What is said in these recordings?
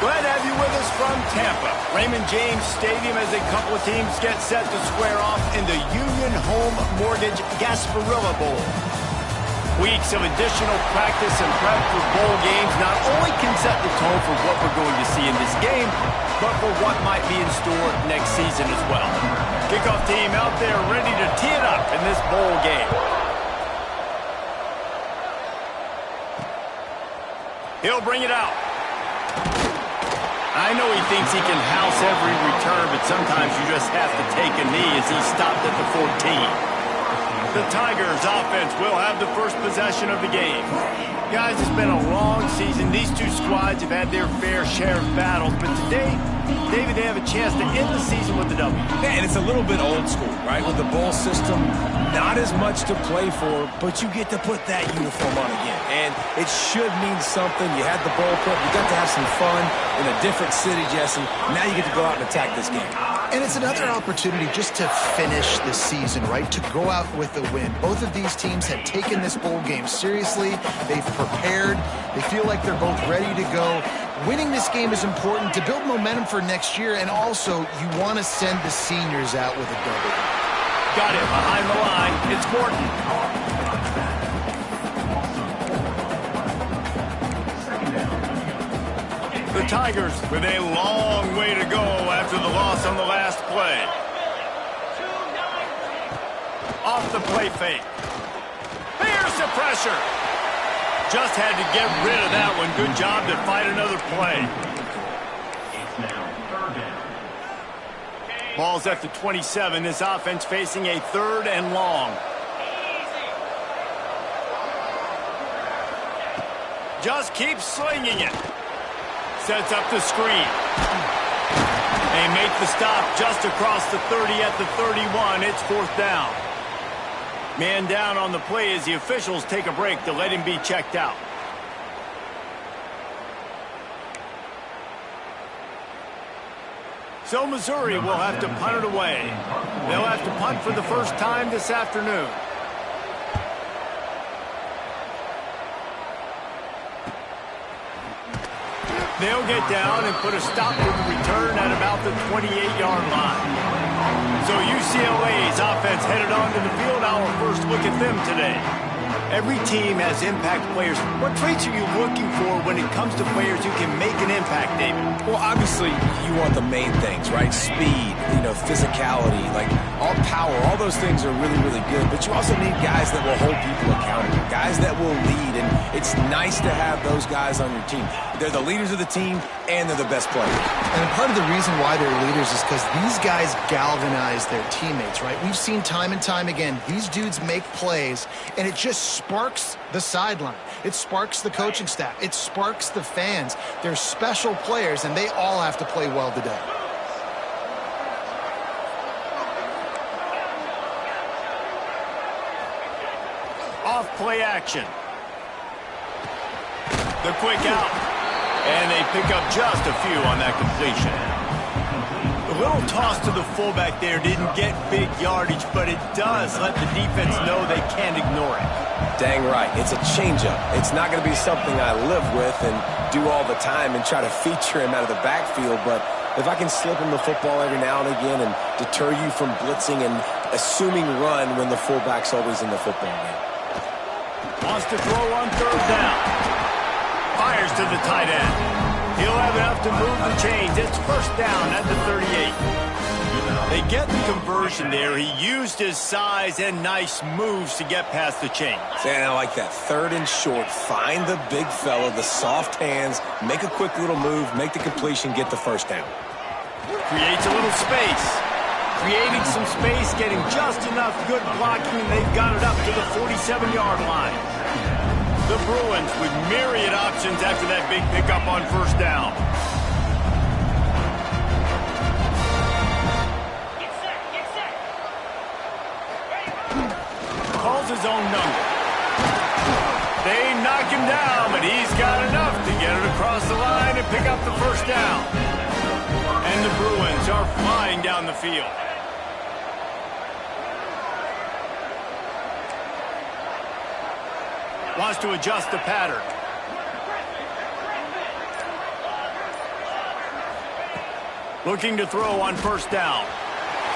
Glad to have you with us from Tampa. Raymond James Stadium as a couple of teams get set to square off in the Union Home Mortgage Gasparilla Bowl. Weeks of additional practice and prep for bowl games not only can set the tone for what we're going to see in this game, but for what might be in store next season as well. Kickoff team out there ready to tee it up in this bowl game. He'll bring it out. I know he thinks he can house every return, but sometimes you just have to take a knee as he stopped at the 14. The Tigers offense will have the first possession of the game. Guys, it's been a long season. These two squads have had their fair share of battles, but today, David, they have a chance to end the season with a W. Yeah, and it's a little bit old school, right? With the bowl system, not as much to play for, but you get to put that uniform on again. And it should mean something. You had the bowl put, you got to have some fun in a different city, Jesse. Now you get to go out and attack this game. And it's another opportunity just to finish the season, right? To go out with a win. Both of these teams have taken this bowl game seriously. They've prepared. They feel like they're both ready to go. Winning this game is important to build momentum for next year, and also you want to send the seniors out with a W. Got it behind the line. It's Morton. The Tigers with a long way to go after the loss on the last play. Off the play fake. Here's the pressure. Just had to get rid of that one. Good job to fight another play. Ball's at the 27. This offense facing a 3rd and long. Just keep slinging it. Sets up the screen. They make the stop just across the 30 at the 31. It's 4th down. Man down on the play as the officials take a break to let him be checked out. So Missouri will have to punt it away. They'll have to punt for the first time this afternoon. They'll get down and put a stop to the return at about the 28-yard line. So UCLA's offense headed onto the field. Our first look at them today. Every team has impact players. What traits are you looking for when it comes to players who can make an impact, David? Well, obviously, you want the main things, right? Speed, physicality, like all power, all those things are really, really good. But you also need guys that will hold people accountable, guys that will lead. And it's nice to have those guys on your team. They're the leaders of the team, and they're the best players. And part of the reason why they're leaders is because these guys galvanize their teammates, right? We've seen time and time again, these dudes make plays, and it just sparks the sideline. It sparks the coaching staff. It sparks the fans. They're special players, and they all have to play well today. Off play action. The quick out. And they pick up just a few on that completion. A little toss to the fullback there didn't get big yardage, but it does let the defense know they can't ignore it. Dang right. It's a changeup. It's not going to be something I live with and do all the time and try to feature him out of the backfield, but if I can slip him the football every now and again and deter you from blitzing and assuming run when the fullback's always in the football game. Wants to throw on 3rd down. Fires to the tight end. He'll have enough to move the chains. It's 1st down at the 38. They get the conversion there. He used his size and nice moves to get past the chains. And I like that. 3rd and short. Find the big fella, the soft hands, make a quick little move, make the completion, get the 1st down. Creates a little space. Creating some space, getting just enough good blocking, and they've got it up to the 47-yard line. The Bruins with myriad options after that big pickup on 1st down. Calls his own number. They knock him down, but he's got enough to get it across the line and pick up the 1st down. And the Bruins are flying down the field. Wants to adjust the pattern. Looking to throw on first down.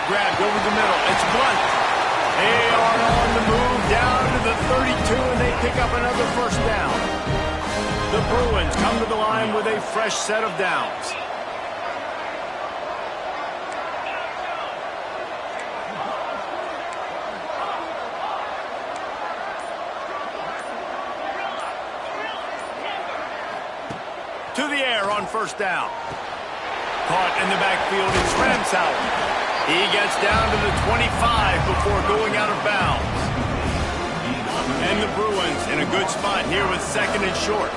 Grabbed over the middle. It's Blunt. They are on the move down to the 32, and they pick up another first down. The Bruins come to the line with a fresh set of downs. To the air on first down. Caught in the backfield, it's Ramsauer. He gets down to the 25 before going out of bounds. And the Bruins in a good spot here with second and short.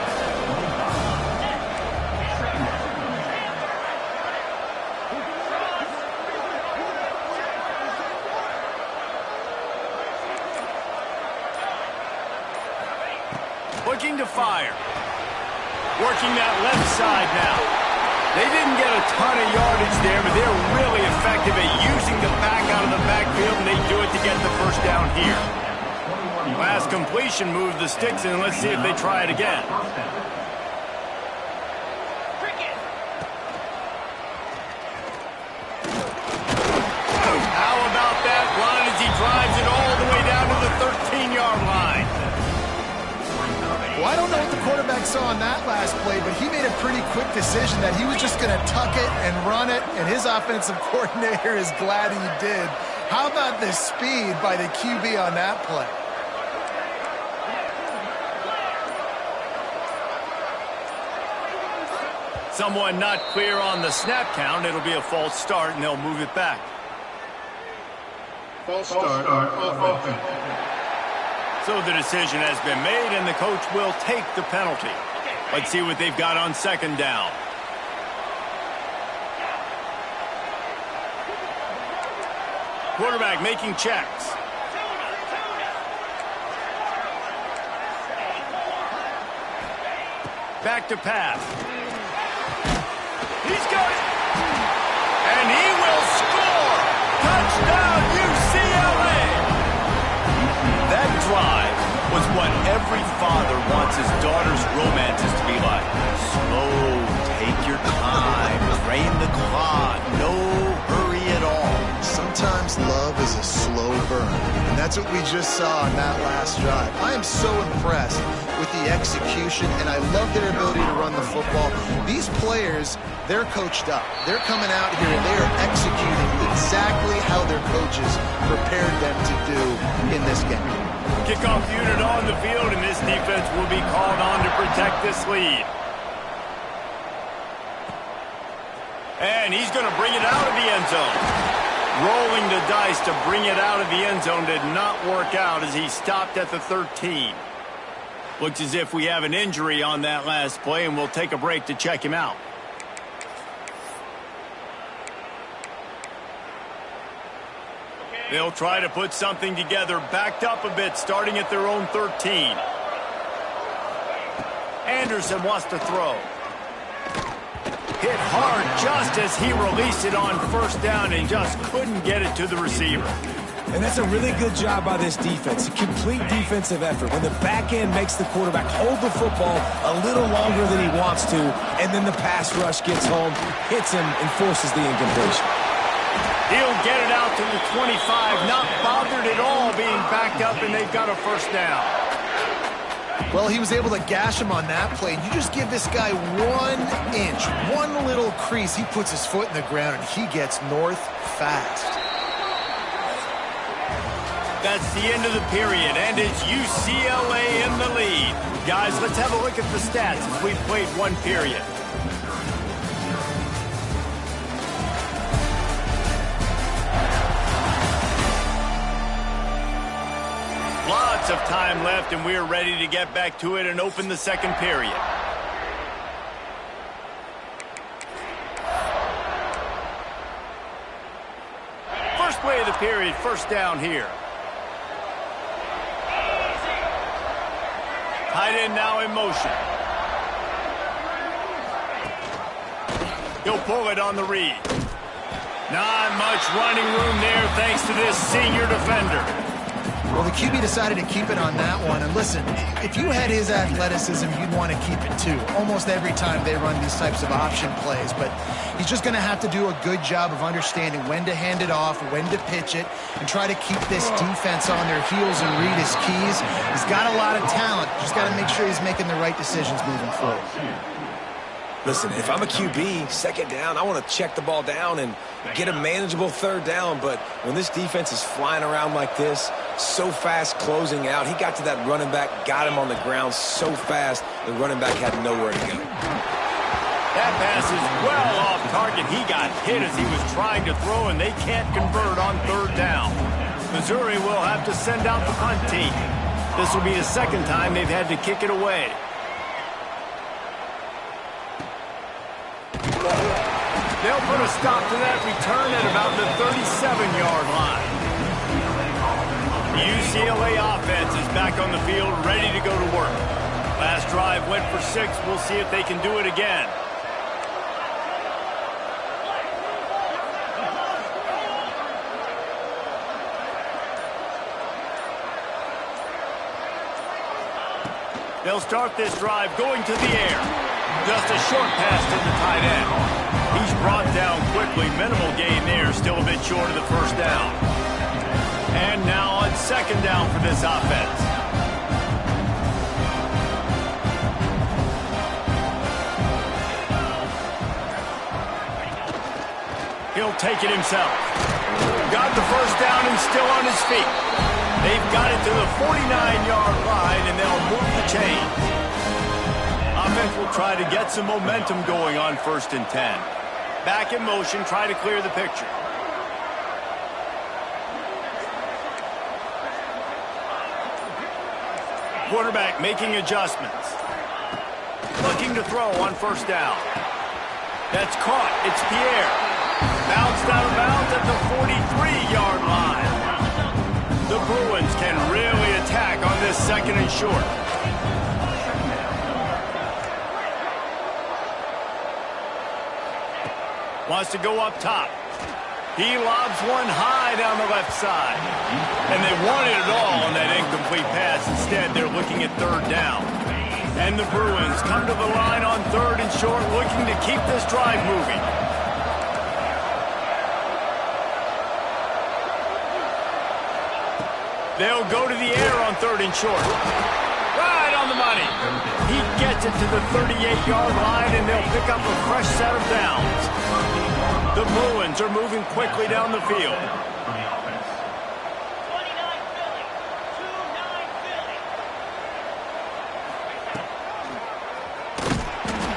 Looking to fire. Working that left side now. They didn't get a ton of yardage there, but they're really effective at using the back out of the backfield, and they do it to get the first down here. Last completion moved the sticks in. Let's see if they try it again. How about that run as he drives it all the way down to the 13-yard line? Well, I don't know what the quarterback saw on that last play, but he made a pretty quick decision that he was just going to tuck it and run it, and his offensive coordinator is glad he did. How about the speed by the QB on that play? Someone not clear on the snap count. It'll be a false start, and they'll move it back. False start offense. So the decision has been made, and the coach will take the penalty. Let's see what they've got on second down. Quarterback making checks. Back to pass. He's got it. And he will score. Touchdown, UCLA. That drive was what every father wants his daughter's romances to be like. Slow, take your time, drain the clock, no hurry at all. Sometimes love is a slow burn, and that's what we just saw on that last drive. I am so impressed with the execution, and I love their ability to run the football. These players, they're coached up. They're coming out here, and they are executing exactly how their coaches prepared them to do in this game. Kickoff unit on the field, and this defense will be called on to protect this lead. And he's going to bring it out of the end zone. Rolling the dice to bring it out of the end zone did not work out as he stopped at the 13. Looks as if we have an injury on that last play, and we'll take a break to check him out. They'll try to put something together, backed up a bit, starting at their own 13. Anderson wants to throw. Hit hard just as he released it on first down and just couldn't get it to the receiver. And that's a really good job by this defense, a complete defensive effort. When the back end makes the quarterback hold the football a little longer than he wants to, and then the pass rush gets home, hits him, and forces the incompletion. He'll get it out to the 25, not bothered at all being backed up, and they've got a first down. Well, he was able to gash him on that play. You just give this guy 1 inch, one little crease, he puts his foot in the ground, and he gets north fast. That's the end of the period, and it's UCLA in the lead. Guys, let's have a look at the stats as we've played one period. Lots of time left, and we're ready to get back to it and open the second period. First play of the period, first down here. Tight end now in motion. He'll pull it on the read. Not much running room there thanks to this senior defender. Well, the QB decided to keep it on that one. And listen, if you had his athleticism, you'd want to keep it too. Almost every time they run these types of option plays. But he's just going to have to do a good job of understanding when to hand it off, when to pitch it, and try to keep this defense on their heels and read his keys. He's got a lot of talent. Just got to make sure he's making the right decisions moving forward. Listen, if I'm a QB, second down, I want to check the ball down and get a manageable third down. But when this defense is flying around like this, so fast closing out, he got to that running back, got him on the ground so fast, the running back had nowhere to go. That pass is well off target. He got hit as he was trying to throw, and they can't convert on third down. Missouri will have to send out the punt team. This will be the second time they've had to kick it away. They'll put a stop to that return at about the 37-yard line. The UCLA offense is back on the field, ready to go to work. Last drive went for 6. We'll see if they can do it again. They'll start this drive going to the air. Just a short pass to the tight end. He's brought down quickly. Minimal gain there. Still a bit short of the first down. And now on second down for this offense. He'll take it himself. Got the first down and still on his feet. They've got it to the 49-yard line, and they'll move the chains. Offense will try to get some momentum going on 1st and 10. Back in motion, try to clear the picture. Quarterback making adjustments. Looking to throw on first down. That's caught. It's Pierre. Bounced out of bounds at the 43-yard line. The Bruins can really attack on this second and short. Wants to go up top. He lobs one high down the left side. And they wanted it all on that incomplete pass. Instead, they're looking at third down. And the Bruins come to the line on third and short, looking to keep this drive moving. They'll go to the air on third and short. Right on the money. He gets it to the 38-yard line, and they'll pick up a fresh set of downs. The Bruins are moving quickly down the field.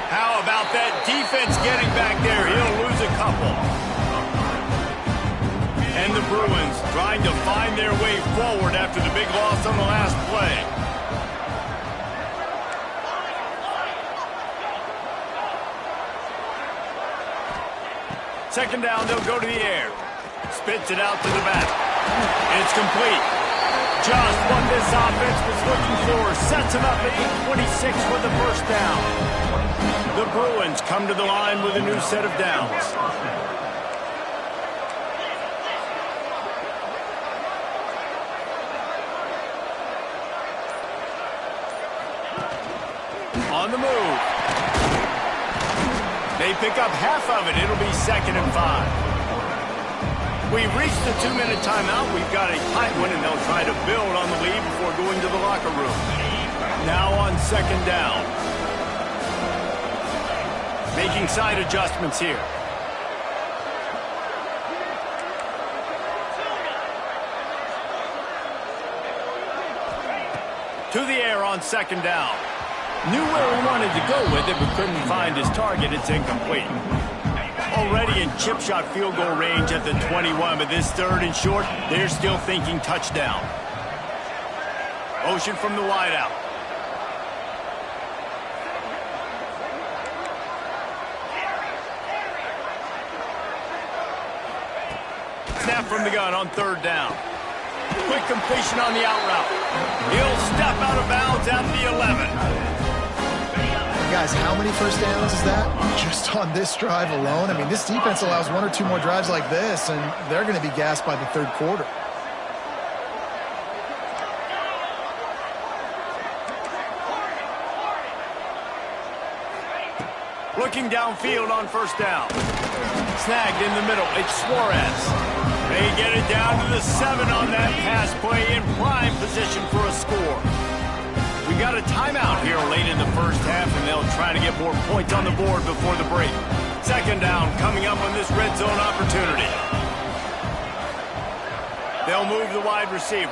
How about that defense getting back there? He'll lose a couple. And the Bruins trying to find their way forward after the big loss on the last play. Second down, they'll go to the air. Spits it out to the back. It's complete. Just what this offense was looking for. Sets him up at 8:26 for the first down. The Bruins come to the line with a new set of downs. On the move. They pick up half of it. It'll be 2nd and 5. We've reached the 2-minute timeout. We've got a tight one, and they'll try to build on the lead before going to the locker room. Now on second down. Making side adjustments here. To the air on second down. Knew where he wanted to go with it, but couldn't find his target. It's incomplete. Already in chip shot field goal range at the 21, but this third and short, they're still thinking touchdown. Motion from the wideout. Snap from the gun on third down. Quick completion on the out route. He'll step out of bounds at the 11. Guys, how many first downs is that? Just on this drive alone? I mean, this defense allows 1 or 2 more drives like this, and they're going to be gassed by the third quarter. Looking downfield on first down. Snagged in the middle. It's Suarez. They get it down to the 7 on that pass play in prime position for a score. We got a timeout here late in the first half, and they'll try to get more points on the board before the break. Second down coming up on this red zone opportunity. They'll move the wide receiver.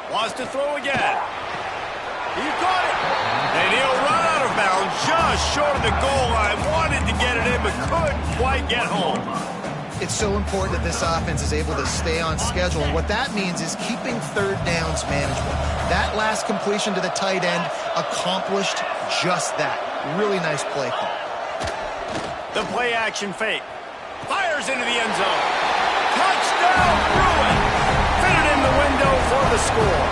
Wants to throw again. He caught it. And he'll run out of bounds just short of the goal line. Wanted to get it in, but couldn't quite get home. It's so important that this offense is able to stay on schedule. And what that means is keeping third downs manageable. That last completion to the tight end accomplished just that. Really nice play call. The play action fake. Fires into the end zone. Touchdown, Bruin. Fitted in the window for the score.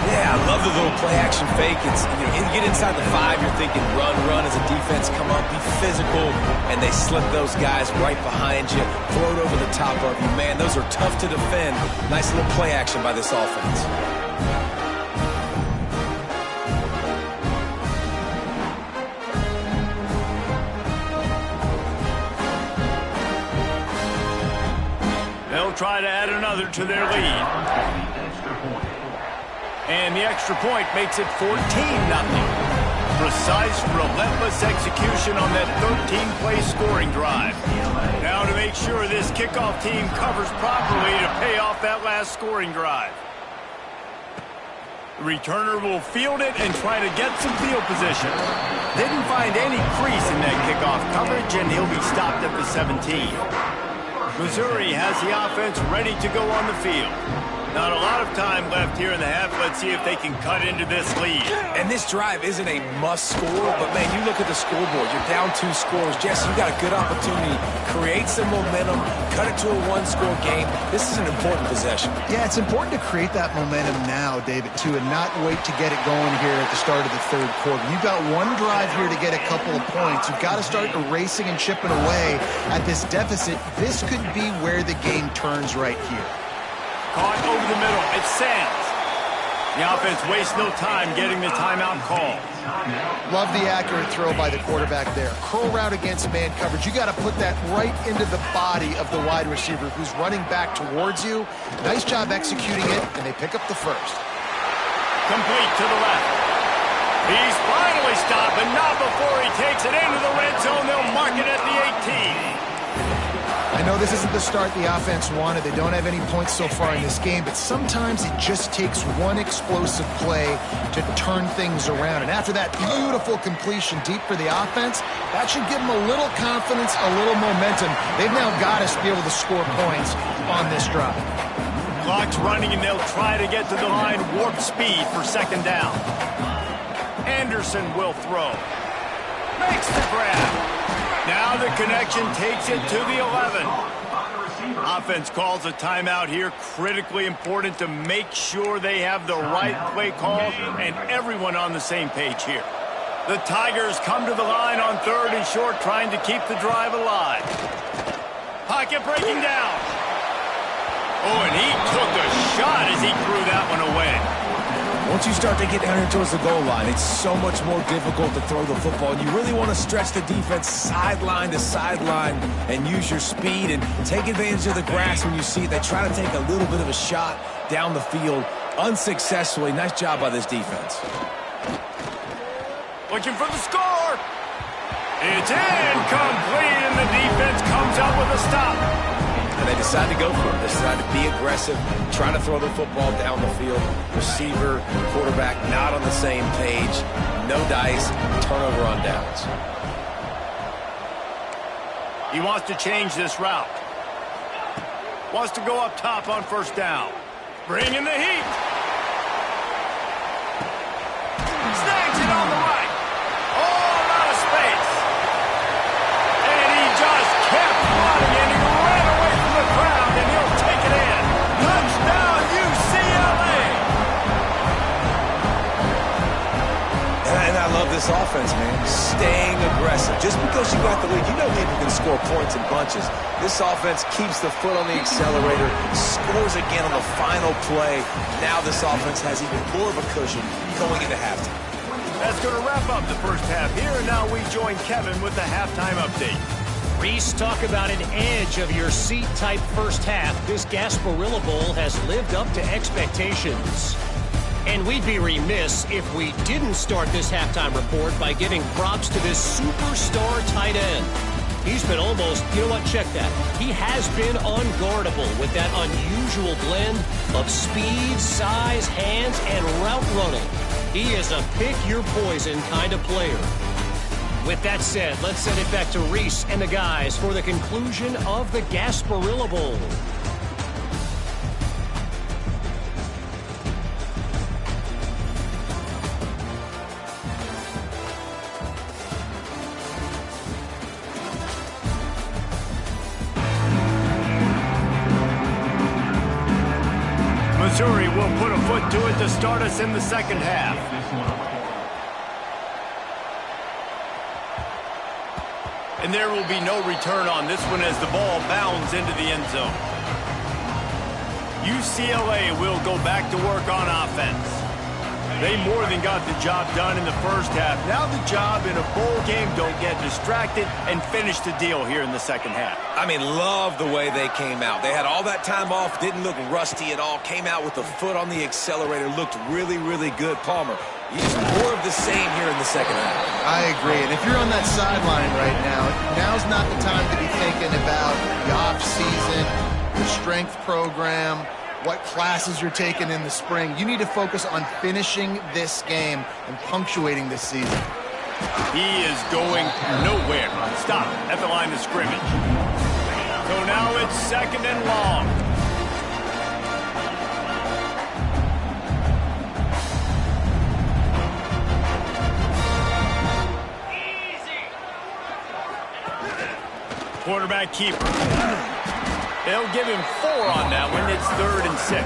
Yeah, I love the little play-action fake. It's, you get inside the 5, you're thinking run as a defense, come up, be physical, and they slip those guys right behind you, throw it over the top of you. Man, those are tough to defend. Nice little play action by this offense. They'll try to add another to their lead. And the extra point makes it 14-0. Precise, relentless execution on that 13-play scoring drive. Now to make sure this kickoff team covers properly to pay off that last scoring drive. The returner will field it and try to get some field position. Didn't find any crease in that kickoff coverage, and he'll be stopped at the 17. Missouri has the offense ready to go on the field. Not a lot of time left here in the half. Let's see if they can cut into this lead. And this drive isn't a must score, but man, you look at the scoreboard. You're down 2 scores. Jesse, you got a good opportunity. Create some momentum. Cut it to a 1-score game. This is an important possession. Yeah, it's important to create that momentum now, David, too, and not wait to get it going here at the start of the third quarter. You've got one drive here to get a couple of points. You've got to start erasing and chipping away at this deficit. This could be where the game turns right here. Caught over the middle. It's Sands. The offense wastes no time getting the timeout call. Love the accurate throw by the quarterback there. Curl route against man coverage. You got to put that right into the body of the wide receiver who's running back towards you. Nice job executing it, and they pick up the first. Complete to the left. He's finally stopped, but not before he takes it into the red zone. They'll mark it at the 18. I know this isn't the start the offense wanted. They don't have any points so far in this game, but sometimes it just takes one explosive play to turn things around. And after that beautiful completion deep for the offense, that should give them a little confidence, a little momentum. They've now got to be able to score points on this drive. Clock's running, and they'll try to get to the line warp speed for second down. Anderson will throw. Makes the grab. Now the connection takes it to the 11. Offense calls a timeout here. Critically important to make sure they have the right play call and everyone on the same page here. The Tigers come to the line on 3rd and short, trying to keep the drive alive. Pocket breaking down. Oh, and he took a shot as he threw that one away. Once you start to get down here towards the goal line, it's so much more difficult to throw the football. And you really want to stretch the defense sideline to sideline and use your speed and take advantage of the grass when you see it. They try to take a little bit of a shot down the field unsuccessfully. Nice job by this defense. Looking for the score. It's incomplete, and the defense comes up with a stop. And they decide to go for it. They decide to be aggressive, try to throw the football down the field. Receiver, quarterback, not on the same page. No dice, turnover on downs. He wants to change this route. Wants to go up top on first down. Bring in the heat. Snags it on the right. All out of space. And he just kept running, and he ran away from the crowd, and he'll take it in. Touchdown, UCLA. And I love love this offense, man. Staying aggressive. Just because you got the lead, you know people can score points in bunches. This offense keeps the foot on the accelerator, scores again on the final play. Now this offense has even more of a cushion going into halftime. That's going to wrap up the first half here, and now we join Kevin with the halftime update. Reese, talk about an edge of your seat type first half. This Gasparilla Bowl has lived up to expectations. And we'd be remiss if we didn't start this halftime report by giving props to this superstar tight end. He's been almost, you know what, check that. He has been unguardable with that unusual blend of speed, size, hands, and route running. He is a pick-your-poison kind of player. With that said, let's send it back to Reese and the guys for the conclusion of the Gasparilla Bowl. Missouri will put a foot to it to start us in the second half. And there will be no return on this one as the ball bounds into the end zone. UCLA will go back to work on offense. They more than got the job done in the first half. Now the job in a bowl game, don't get distracted and finish the deal here in the second half. I mean, love the way they came out. They had all that time off, didn't look rusty at all, came out with the foot on the accelerator, looked really, really good. Palmer, just more of the same here in the second half. I agree. And if you're on that sideline right now, now's not the time to be thinking about the off-season, the strength program, what classes you're taking in the spring. You need to focus on finishing this game and punctuating this season. He is going nowhere. Stop at the line of scrimmage. So now it's second and long. Quarterback keeper. They'll give him 4 on that one. It's 3rd and 6.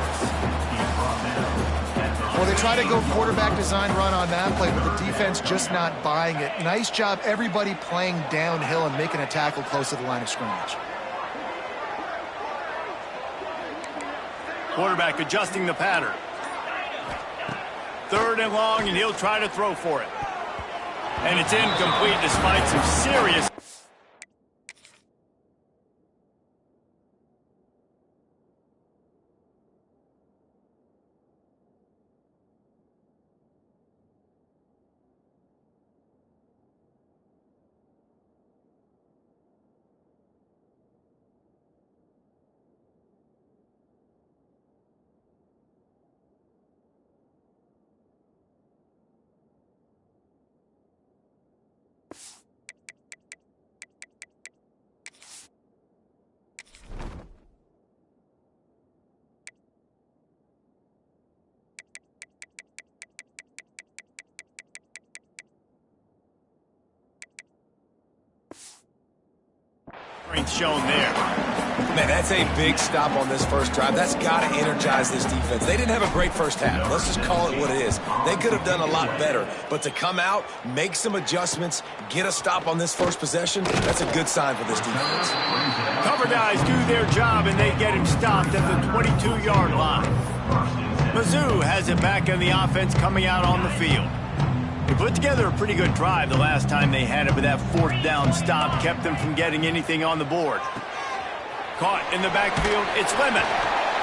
Well, they try to go quarterback design run on that play, but the defense just not buying it. Nice job, everybody playing downhill and making a tackle close to the line of scrimmage. Quarterback adjusting the pattern. 3rd and long, and he'll try to throw for it. And it's incomplete despite some serious... strength shown there. Man, that's a big stop on this first drive. That's got to energize this defense. They didn't have a great first half. Let's just call it what it is. They could have done a lot better. But to come out, make some adjustments, get a stop on this first possession, that's a good sign for this defense. Cover guys do their job, and they get him stopped at the 22-yard line. Mizzou has it back in the offense coming out on the field. They put together a pretty good drive the last time they had it, but that 4th down stop kept them from getting anything on the board. Caught in the backfield, it's Lemon.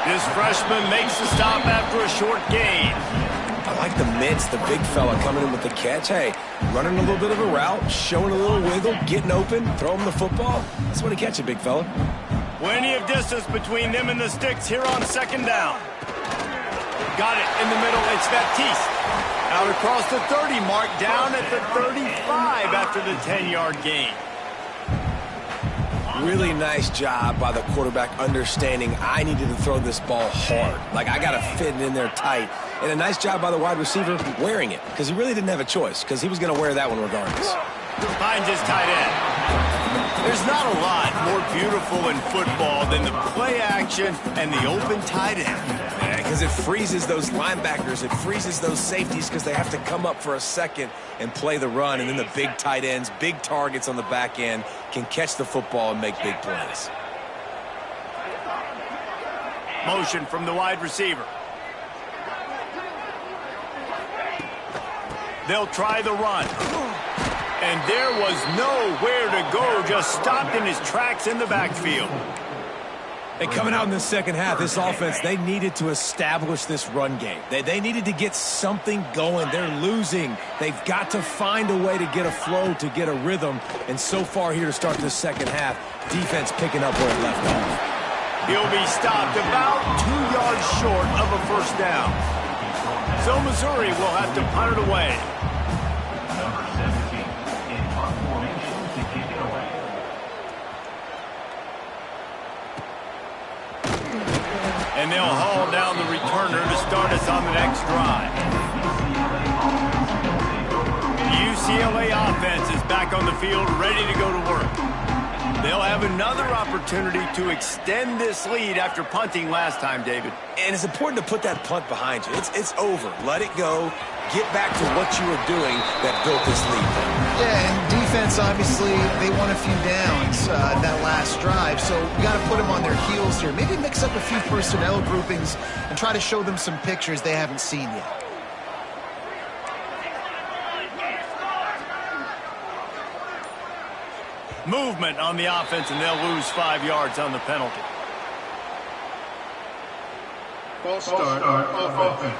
This freshman makes the stop after a short gain. I like the mitts, the big fella coming in with the catch. Hey, running a little bit of a route, showing a little wiggle, getting open, throw him the football. That's when he catch it, big fella. Plenty of distance between them and the sticks here on 2nd down. Got it in the middle, it's Baptiste. Out across the 30 mark, down at the 35 after the 10-yard gain. Really nice job by the quarterback understanding I needed to throw this ball hard. Like, I got to fit it in there tight. And a nice job by the wide receiver wearing it, because he really didn't have a choice, because he was going to wear that one regardless. Finds his tight end. There's not a lot more beautiful in football than the play action and the open tight end. because it freezes those linebackers. It freezes those safeties because they have to come up for a second and play the run. And then the big tight ends, big targets on the back end can catch the football and make big plays. Motion from the wide receiver. They'll try the run. And there was nowhere to go, just stopped in his tracks in the backfield. And coming out in the second half, this offense, they needed to establish this run game. They needed to get something going. They're losing. They've got to find a way to get a flow, to get a rhythm. And so far here to start this second half, defense picking up where it left off. He'll be stopped about 2 yards short of a first down. So Missouri will have to punt it away. Number 17 in punt formation to kick it away. And they'll haul down the returner to start us on the next drive. UCLA offense is back on the field, ready to go to work. They'll have another opportunity to extend this lead after punting last time, David. And it's important to put that punt behind you. It's over. Let it go. Get back to what you were doing that built this lead. Yeah, and defense, obviously, they won a few downs that last drive, so you got to put them on their heels here. Maybe mix up a few personnel groupings and try to show them some pictures they haven't seen yet. Movement on the offense, and they'll lose 5 yards on the penalty. False start offense.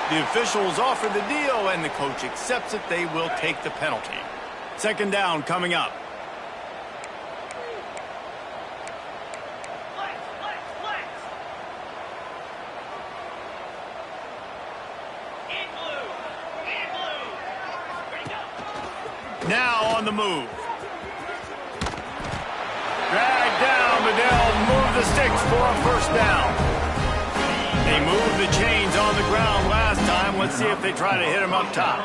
The officials offer the deal, and the coach accepts it. They will take the penalty. Second down coming up. Now on the move. Drag down, but they'll move the sticks for a first down. They moved the chains on the ground last time. Let's see if they try to hit him up top.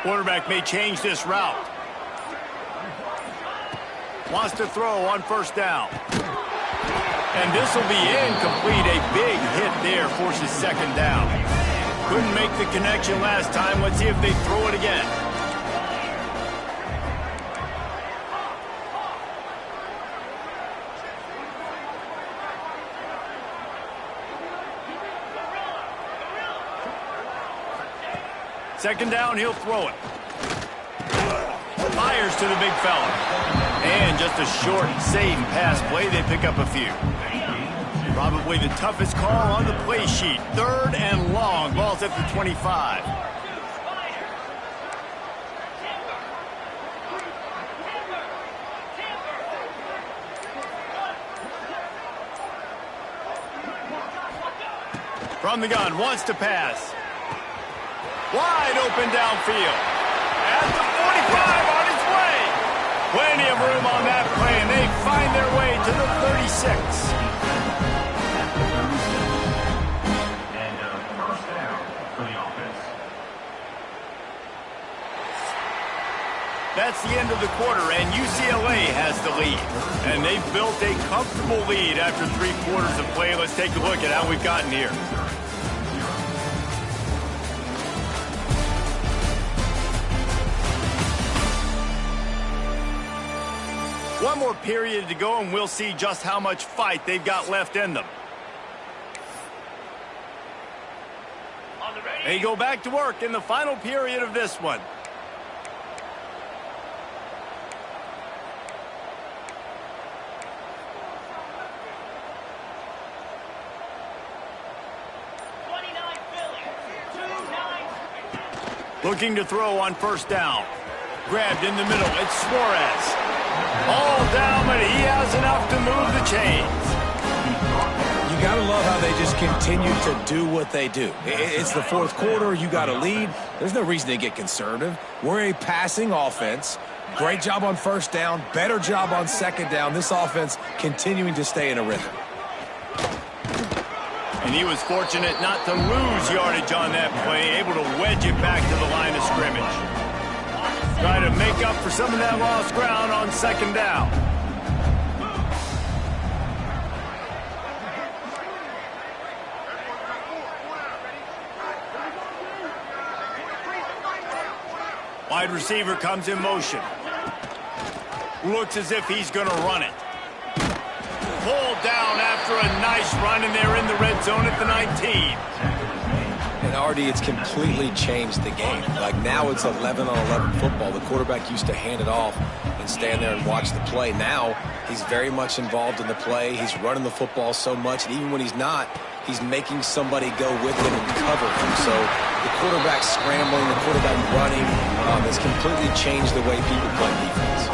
Quarterback may change this route. Wants to throw on first down. And this will be incomplete. A big hit there forces second down. Couldn't make the connection last time. Let's see if they throw it again. Second down, he'll throw it. Fires to the big fella. And just a short, safe pass play. They pick up a few. Probably the toughest call on the play sheet. Third and long. Ball's at the 25. From the gun, wants to pass. Wide open downfield. At the 45 on its way. Plenty of room on that play, and they find their way to the 36. And first down for the offense. That's the end of the quarter, and UCLA has the lead. And they've built a comfortable lead after 3 quarters of play. Let's take a look at how we've gotten here. One more period to go, and we'll see just how much fight they've got left in them. They go back to work in the final period of this one. Looking to throw on first down. Grabbed in the middle. It's Suarez. All down, but he has enough to move the chains. You got to love how they just continue to do what they do. It's the fourth quarter. You got a lead. There's no reason to get conservative. We're a passing offense. Great job on first down. Better job on second down. This offense continuing to stay in a rhythm. And he was fortunate not to lose yardage on that play, able to wedge it back to the line of scrimmage. Try to make up for some of that lost ground on second down. Wide receiver comes in motion. Looks as if he's going to run it. Pulled down after a nice run, and they're in the red zone at the 19. And Artie, it's completely changed the game. Like now it's 11-on-11 football. The quarterback used to hand it off and stand there and watch the play. Now he's very much involved in the play. He's running the football so much, and even when he's not, he's making somebody go with him and cover him. So the quarterback scrambling, the quarterback running has completely changed the way people play defense.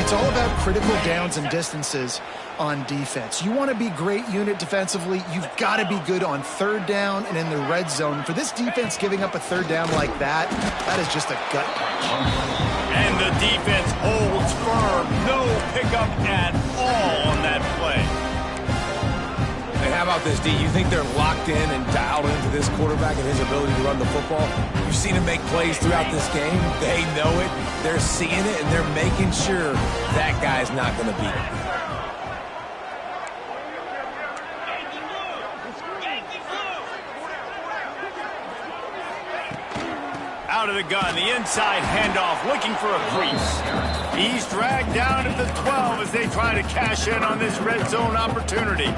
It's all about critical downs and distances on defense. You want to be great unit defensively, you've got to be good on third down and in the red zone. For this defense giving up a third down like that, that is just a gut punch. And the defense holds firm. No pickup at all on that play. And how about this, D? You think they're locked in and dialed into this quarterback and his ability to run the football? You've seen him make plays throughout this game. They know it. They're seeing it, and they're making sure that guy's not going to beat him. Out of the gun, the inside handoff, looking for a crease. He's dragged down at the 12 as they try to cash in on this red zone opportunity.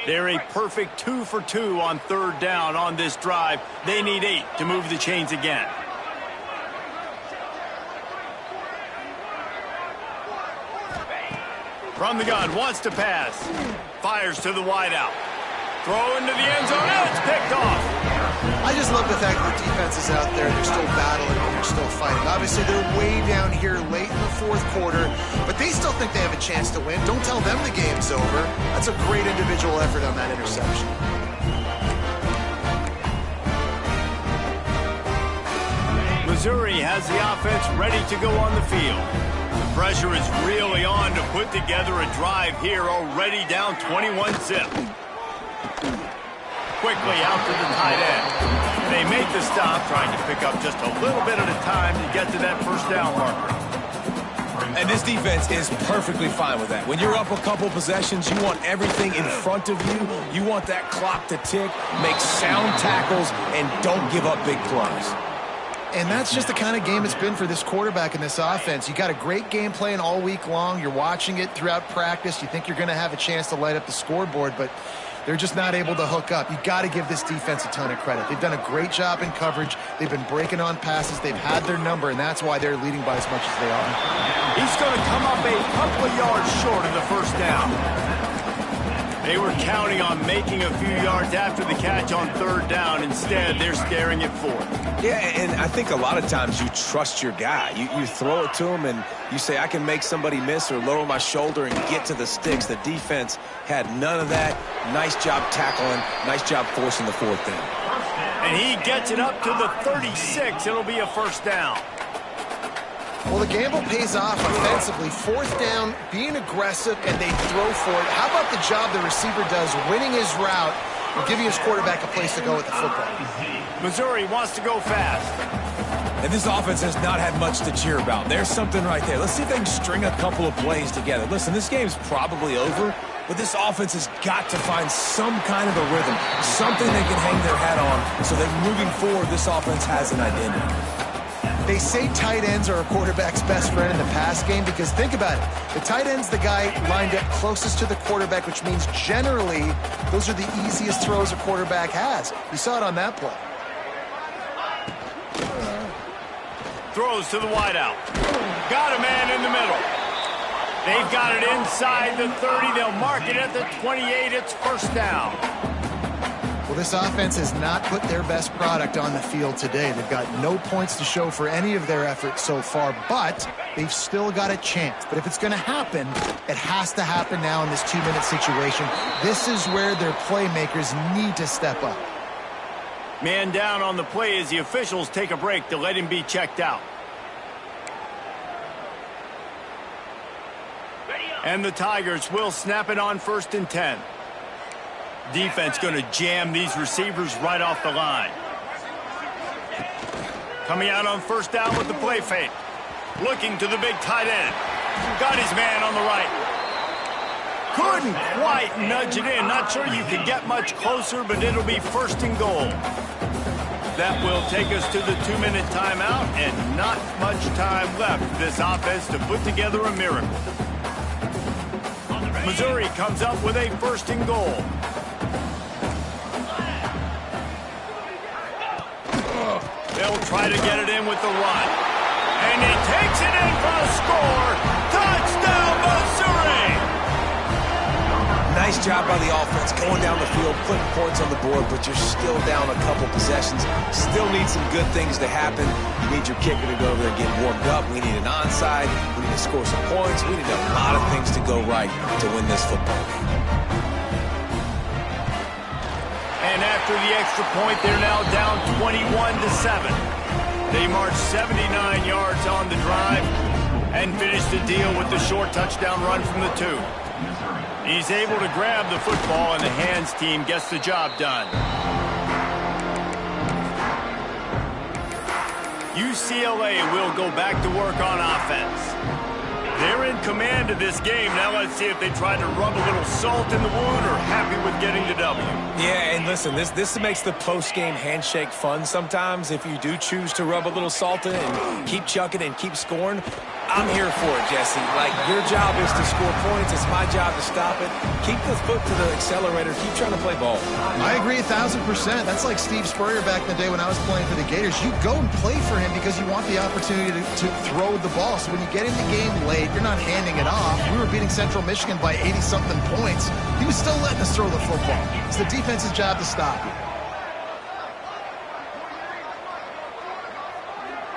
They're a perfect 2 for 2 on third down on this drive. They need 8 to move the chains again. From the gun, wants to pass. Fires to the wideout. Throw into the end zone, and it's picked off. I just love the fact that the defense is out there. They're still battling and they're still fighting. Obviously, they're way down here late in the fourth quarter, but they still think they have a chance to win. Don't tell them the game's over. That's a great individual effort on that interception. Missouri has the offense ready to go on the field. The pressure is really on to put together a drive here, already down 21-zip. Quickly out to the tight end. They make the stop, trying to pick up just a little bit at a time to get to that first down marker. And this defense is perfectly fine with that. When you're up a couple possessions, you want everything in front of you. You want that clock to tick, make sound tackles, and don't give up big plays. And that's just the kind of game it's been for this quarterback and this offense. You got a great game plan all week long. You're watching it throughout practice. You think you're going to have a chance to light up the scoreboard, but they're just not able to hook up. You got to give this defense a ton of credit. They've done a great job in coverage. They've been breaking on passes. They've had their number, and that's why they're leading by as much as they are. He's going to come up a couple of yards short of the first down. They were counting on making a few yards after the catch on third down. Instead, they're staring at fourth. Yeah, and I think a lot of times you trust your guy. You throw it to him, and you say, I can make somebody miss or lower my shoulder and get to the sticks. The defense had none of that. Nice job tackling. Nice job forcing the fourth down. And he gets it up to the 36. It'll be a first down. Well, the gamble pays off offensively. Fourth down, being aggressive, and they throw for it. How about the job the receiver does, winning his route and giving his quarterback a place to go with the football? Missouri wants to go fast. And this offense has not had much to cheer about. There's something right there. Let's see if they can string a couple of plays together. Listen, this game's probably over, but this offense has got to find some kind of a rhythm, something they can hang their hat on so that moving forward, this offense has an identity. They say tight ends are a quarterback's best friend in the pass game because think about it. The tight end's the guy lined up closest to the quarterback, which means generally those are the easiest throws a quarterback has. You saw it on that play. Throws to the wideout. Got a man in the middle. They've got it inside the 30. They'll mark it at the 28. It's first down. Well, this offense has not put their best product on the field today. They've got no points to show for any of their efforts so far, but they've still got a chance. But if it's going to happen, it has to happen now in this 2-minute situation. This is where their playmakers need to step up. Man down on the play as the officials take a break to let him be checked out. And the Tigers will snap it on 1st and 10. Defense going to jam these receivers right off the line. Coming out on 1st down with the play fake. Looking to the big tight end. Got his man on the right. Couldn't quite nudge it in. Not sure you could get much closer, but it'll be 1st and goal. That will take us to the 2-minute timeout, and not much time left for this offense to put together a miracle. Missouri comes up with a 1st and goal. They'll try to get it in with the run. And he takes it in for a score. Touchdown, Missouri! Nice job by the offense going down the field, putting points on the board, but you're still down a couple possessions. Still need some good things to happen. You need your kicker to go over there and get warmed up. We need an onside. We need to score some points. We need a lot of things to go right to win this football game. And after the extra point, they're now down 21-7. They march 79 yards on the drive and finish the deal with the short touchdown run from the 2. He's able to grab the football, and the hands team gets the job done. UCLA will go back to work on offense. They're in command of this game. Now let's see if they try to rub a little salt in the wound or happy with getting the W. Yeah, and listen, this makes the post-game handshake fun sometimes. If you do choose to rub a little salt in and keep chucking and keep scoring, I'm here for it, Jesse. Like, your job is to score points. It's my job to stop it. Keep the foot to the accelerator. Keep trying to play ball. I agree 1,000%. That's like Steve Spurrier back in the day when I was playing for the Gators. You go and play for him because you want the opportunity to throw the ball. So when you get in the game late, you're not handing it off. We were beating Central Michigan by 80-something points. He was still letting us throw the football. It's the defense's job to stop you.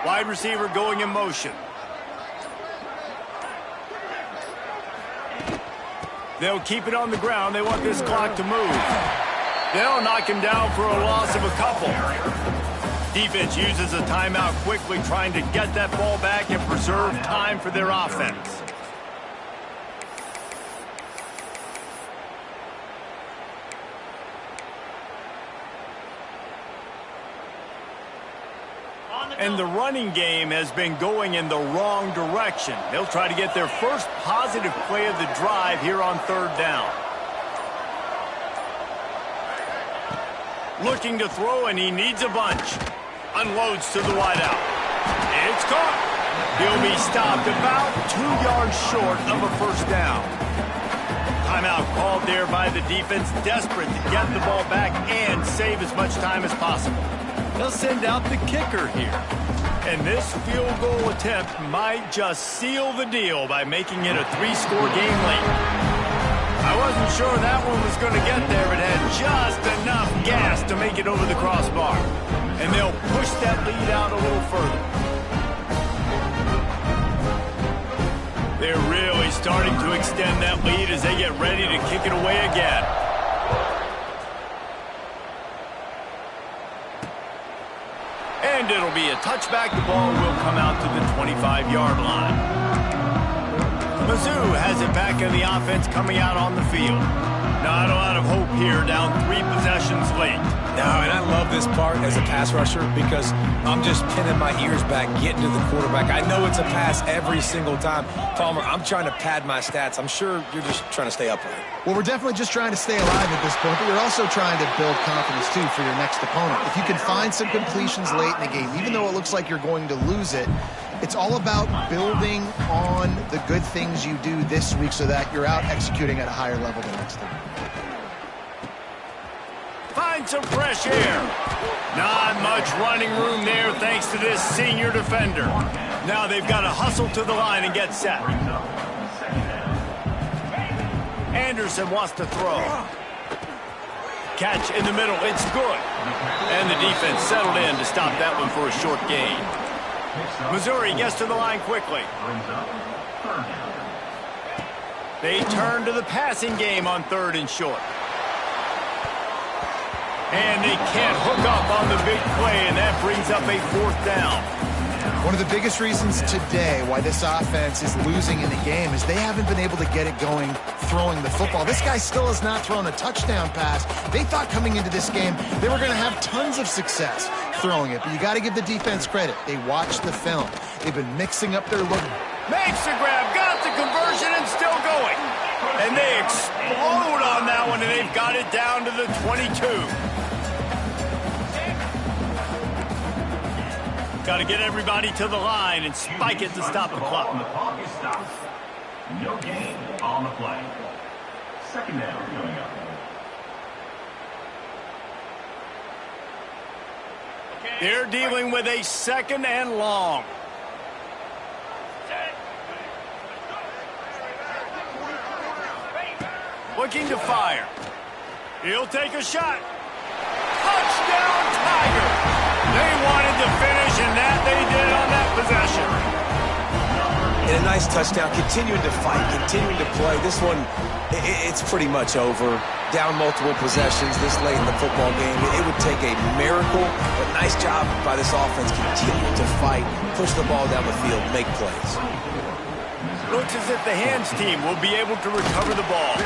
Wide receiver going in motion. They'll keep it on the ground. They want this clock to move. They'll knock him down for a loss of a couple. Defense uses a timeout quickly, trying to get that ball back and preserve time for their offense. And the running game has been going in the wrong direction. They'll try to get their first positive play of the drive here on 3rd down. Looking to throw, and he needs a bunch. Unloads to the wideout. It's caught. He'll be stopped about 2 yards short of a 1st down. Timeout called there by the defense, desperate to get the ball back and save as much time as possible. They'll send out the kicker here. And this field goal attempt might just seal the deal by making it a 3-score game late. I wasn't sure that one was going to get there, but had just enough gas to make it over the crossbar. And they'll push that lead out a little further. They're really starting to extend that lead as they get ready to kick it away again. And it'll be a touchback. The ball will come out to the 25-yard line. Mizzou has it back in the offense coming out on the field. Not a lot of hope here, down 3 possessions late. No, and I love this part as a pass rusher because I'm just pinning my ears back, getting to the quarterback. I know it's a pass every single time. Palmer, I'm trying to pad my stats. I'm sure you're just trying to stay upright. Well, we're definitely just trying to stay alive at this point, but you're also trying to build confidence, too, for your next opponent. If you can find some completions late in the game, even though it looks like you're going to lose it, it's all about building on the good things you do this week so that you're out executing at a higher level the next time. Find some fresh air. Not much running room there thanks to this senior defender. Now they've got to hustle to the line and get set. Anderson wants to throw. Catch in the middle. It's good. And the defense settled in to stop that one for a short gain. Missouri gets to the line quickly. They turn to the passing game on 3rd and short. And they can't hook up on the big play, and that brings up a 4th down. One of the biggest reasons today why this offense is losing in the game is they haven't been able to get it going throwing the football. This guy still has not thrown a touchdown pass. They thought coming into this game they were going to have tons of success throwing it, but you got to give the defense credit. They watched the film. They've been mixing up their look. Makes the grab, got the conversion, and still going. And they explode on that one, and they've got it down to the 22. Got to get everybody to the line and spike it to stop the clock. The clock is stopped. No gain on the play. Second down coming up. They're dealing with a second and long. Looking to fire. He'll take a shot. Touchdown, Tiger! They wanted to finish, and that they did on that possession. And a nice touchdown, continuing to fight, continuing to play. This one, it's pretty much over. Down multiple possessions this late in the football game. It would take a miracle, but nice job by this offense continuing to fight, push the ball down the field, make plays. Looks as if the hands team will be able to recover the ball.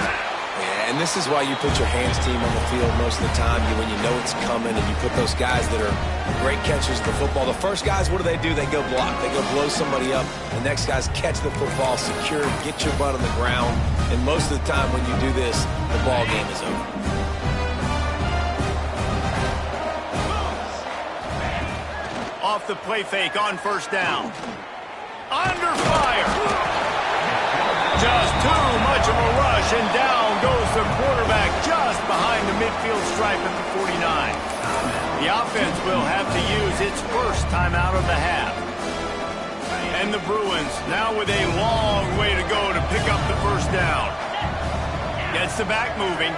Yeah, and this is why you put your hands team on the field most of the time, when you know it's coming, and you put those guys that are great catchers of the football. The first guys, what do? They go block. They go blow somebody up. The next guys catch the football, secure, get your butt on the ground. And most of the time when you do this, the ball game is over. Off the play fake on first down. Under fire. Just too much of a rush, and down goes the quarterback just behind the midfield stripe at the 49. The offense will have to use its first timeout of the half. And the Bruins now with a long way to go to pick up the first down. Gets the back moving.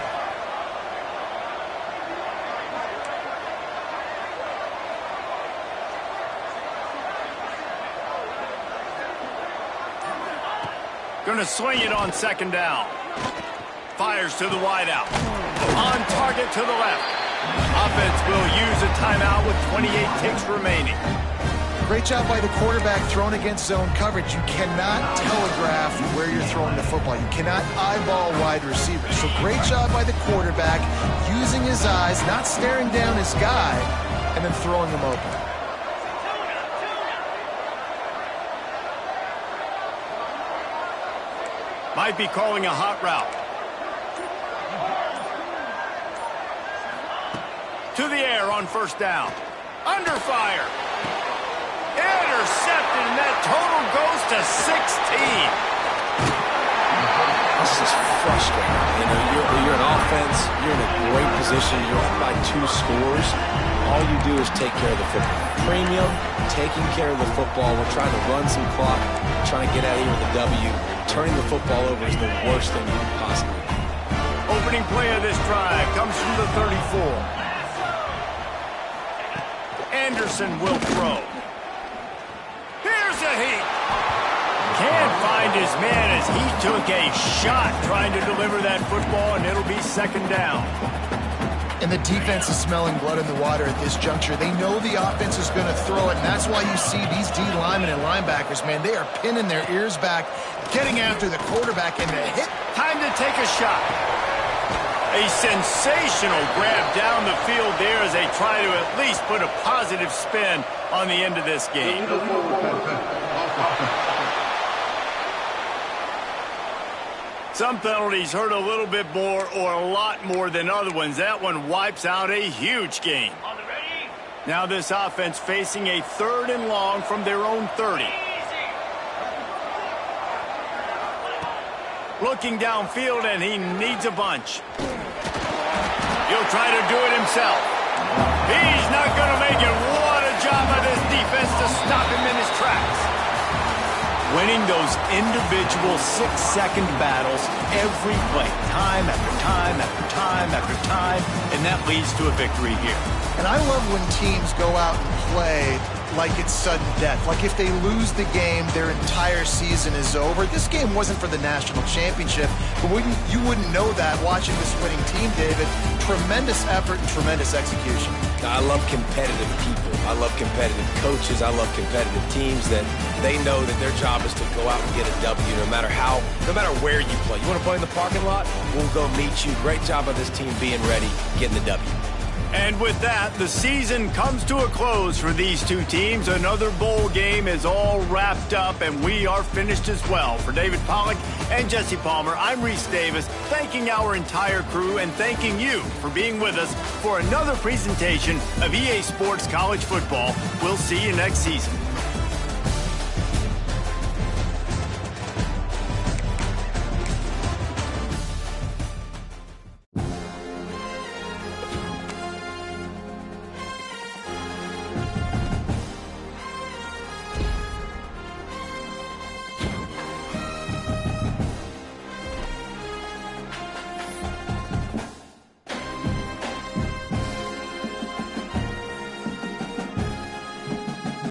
Going to swing it on second down. Fires to the wideout. On target to the left. Offense will use a timeout with 28 ticks remaining. Great job by the quarterback thrown against zone coverage. You cannot telegraph where you're throwing the football. You cannot eyeball wide receivers. So great job by the quarterback using his eyes, not staring down his guy, and then throwing him open. Might be calling a hot route. To the air on first down. Under fire. Intercepted, and that total goes to 16. This is frustrating. You're an offense. You're in a great position. You're up by 2 scores. All you do is take care of the football. Premium, taking care of the football. We're trying to run some clock, trying to get out of here with a W. Turning the football over is the worst thing you can possibly do. Opening play of this drive comes from the 34. Anderson will throw. Here's a heat. Can't find his man as he took a shot trying to deliver that football, and it'll be second down. And the defense is smelling blood in the water at this juncture. They know the offense is going to throw it, and that's why you see these D linemen and linebackers, man, they are pinning their ears back, getting after the quarterback, and the hit. Time to take a shot. A sensational grab down the field there as they try to at least put a positive spin on the end of this game. Some penalties hurt a little bit more or a lot more than other ones. That one wipes out a huge game. Now this offense facing a third and long from their own 30. Looking downfield, and he needs a bunch. He'll try to do it himself. He's not going to make it. What a job by this defense to stop him in his tracks. Winning those individual 6-second battles every play, time after time after time after time, and that leads to a victory here. And I love when teams go out and play like it's sudden death. Like if they lose the game, their entire season is over. This game wasn't for the national championship, but you wouldn't know that watching this winning team, David. tremendous effort and tremendous execution. I love competitive people. I love competitive coaches. I love competitive teams that they know that their job is to go out and get a W no matter where you play. You want to play in the parking lot? We'll go meet you. Great job of this team being ready, getting the W. And with that, the season comes to a close for these two teams. Another bowl game is all wrapped up, and we are finished as well. For David Pollack and Jesse Palmer, I'm Reese Davis, thanking our entire crew and thanking you for being with us for another presentation of EA Sports College Football. We'll see you next season.